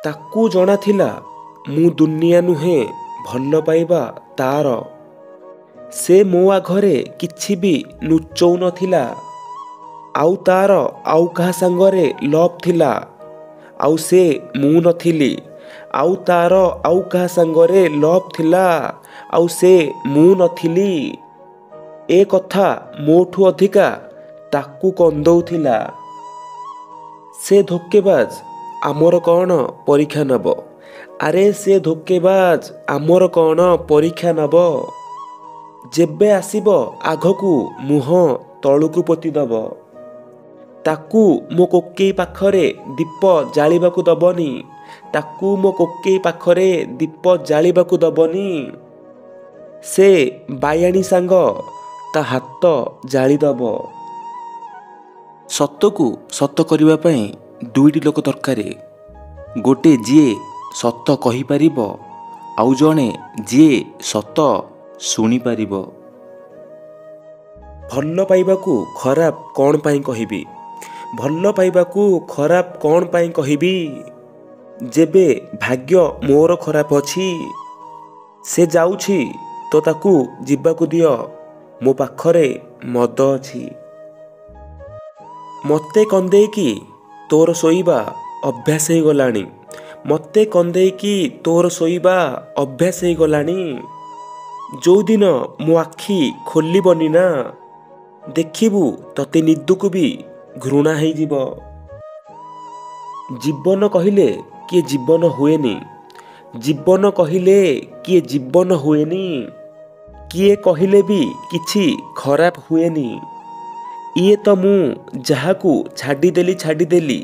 ତାକୁ ଜଣାଥିଲା ମୁଁ ଦୁନିଆ ନୁହେଁ ଭଲ ପାଇବା ତାର। ସେ ମୋ ଆଗରେ କିଛି ବି ଲୁଚଉ ନଥିଲା। ଆଉ ତାର ଆଉ କାହା ସାଙ୍ଗରେ ଲଭ୍ ଥିଲା। ଆଉ ସେ ମୁଁ ନଥିଲି। ଆଉ ତାର ଆଉ କାହା ସାଙ୍ଗରେ ଲଭ୍ ଥିଲା। ଆଉ ସେ ମୁଁ ନଥିଲି। ଏ କଥା ମୋଠୁ ଅଧିକା ତାକୁ କନ୍ଦଉଥିଲା। ସେ ଧୋକେବାଜ, ଆମର କ'ଣ ପରୀକ୍ଷା ନେବ? ଆରେ ସେ ଧୋକେବାଜ, ଆମର କ'ଣ ପରୀକ୍ଷା ନେବ? ଯେବେ ଆସିବ ଆଗକୁ ମୁହଁ ତଳକୁ ପୋତିଦେବ। ତାକୁ ମୋ କୋକେଇ ପାଖରେ ଦୀପ ଜାଳିବାକୁ ଦବନି। ତାକୁ ମୋ କୋକେଇ ପାଖରେ ଦୀପ ଜାଳିବାକୁ ଦବନି। ସେ ବାୟାଣୀ ସାଙ୍ଗ ତା ହାତ ଜାଳିଦବ। ସତକୁ ସତ କରିବା ପାଇଁ ଦୁଇଟି ଲୋକ ଦରକାର। ଗୋଟେ ଯିଏ ସତ କହିପାରିବ, ଆଉ ଜଣେ ଯିଏ ସତ ଶୁଣିପାରିବ। ଭଲ ପାଇବାକୁ ଖରାପ କ'ଣ ପାଇଁ କହିବି? ଭଲ ପାଇବାକୁ ଖରାପ କ'ଣ ପାଇଁ କହିବି? ଯେବେ ଭାଗ୍ୟ ମୋର ଖରାପ ଅଛି, ସେ ଯାଉଛି ତ ତାକୁ ଯିବାକୁ ଦିଅ। ମୋ ପାଖରେ ମଦ ଅଛି। ମୋତେ କନ୍ଦେଇକି ତୋର ଶୋଇବା ଅଭ୍ୟାସ ହେଇଗଲାଣି। ମୋତେ କନ୍ଦେଇକି ତୋର ଶୋଇବା ଅଭ୍ୟାସ ହେଇଗଲାଣି। ଯେଉଁଦିନ ମୋ ଆଖି ଖୋଲିବନି ନା, ଦେଖିବୁ ତତେ ନିଦକୁ ବି ଘୃଣା ହେଇଯିବ। ଜୀବନ କହିଲେ କିଏ ଜୀବନ ହୁଏନି। ଜୀବନ କହିଲେ କିଏ ଜୀବନ ହୁଏନି। କିଏ କହିଲେ ବି କିଛି ଖରାପ ହୁଏନି। ଇଏ ତ ମୁଁ ଯାହାକୁ ଛାଡ଼ିଦେଲି।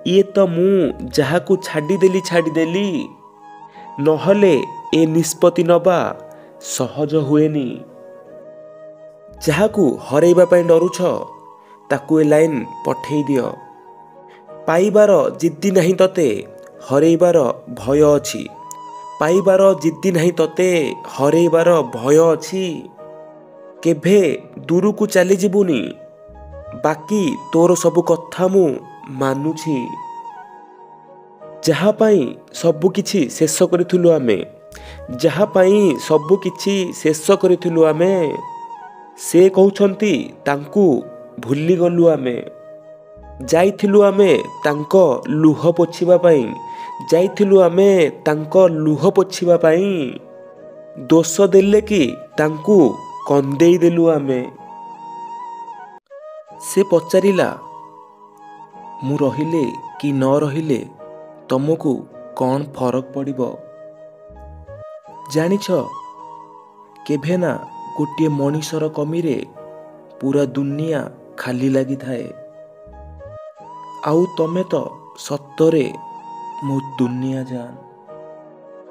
ଇଏ ତ ମୁଁ ଯାହାକୁ ଛାଡ଼ିଦେଲି। ନହେଲେ ଏ ନିଷ୍ପତ୍ତି ନେବା ସହଜ ହୁଏନି। ଯାହାକୁ ହରେଇବା ପାଇଁ ଡରୁଛ, ତାକୁ ଏ ଲାଇନ୍ ପଠେଇ ଦିଅ। ପାଇବାର ଜିଦି ନାହିଁ ତତେ, ହରେଇବାର ଭୟ ଅଛି। ପାଇବାର ଜିଦି ନାହିଁ ତତେ, ହରେଇବାର ଭୟ ଅଛି। କେଭେ ଦୂରକୁ ଚାଲିଯିବୁନି। ବାକି ତୋର ସବୁ କଥା ମୁଁ ମାନୁଛି। ଯାହା ପାଇଁ ସବୁ କିଛି ଶେଷ କରିଥିଲୁ ଆମେ, ଯାହା ପାଇଁ ସବୁ କିଛି ଶେଷ କରିଥିଲୁ ଆମେ, ସେ କହୁଛନ୍ତି ତାଙ୍କୁ ଭୁଲିଗଲୁ ଆମେ। ଯାଇଥିଲୁ ଆମେ ତାଙ୍କ ଲୁହ ପୋଛିବା ପାଇଁ। ଯାଇଥିଲୁ ଆମେ ତାଙ୍କ ଲୁହ ପୋଛିବା ପାଇଁ। ଦୋଷ ଦେଲେ କି ତାଙ୍କୁ କନ୍ଦେଇ ଦେଲୁ ଆମେ। ସେ ପଚାରିଲା, ମୁଁ ରହିଲେ କି ନ ରହିଲେ ତମକୁ କ'ଣ ଫରକ ପଡ଼ିବ? ଜାଣିଛ, କେଭେ ନା ଗୋଟିଏ ମଣିଷର କମିରେ ପୁରା ଦୁନିଆ ଖାଲି ଲାଗିଥାଏ। ଆଉ ତମେ ତ ସତରେ ମୋ ଦୁନିଆ ଜାନ।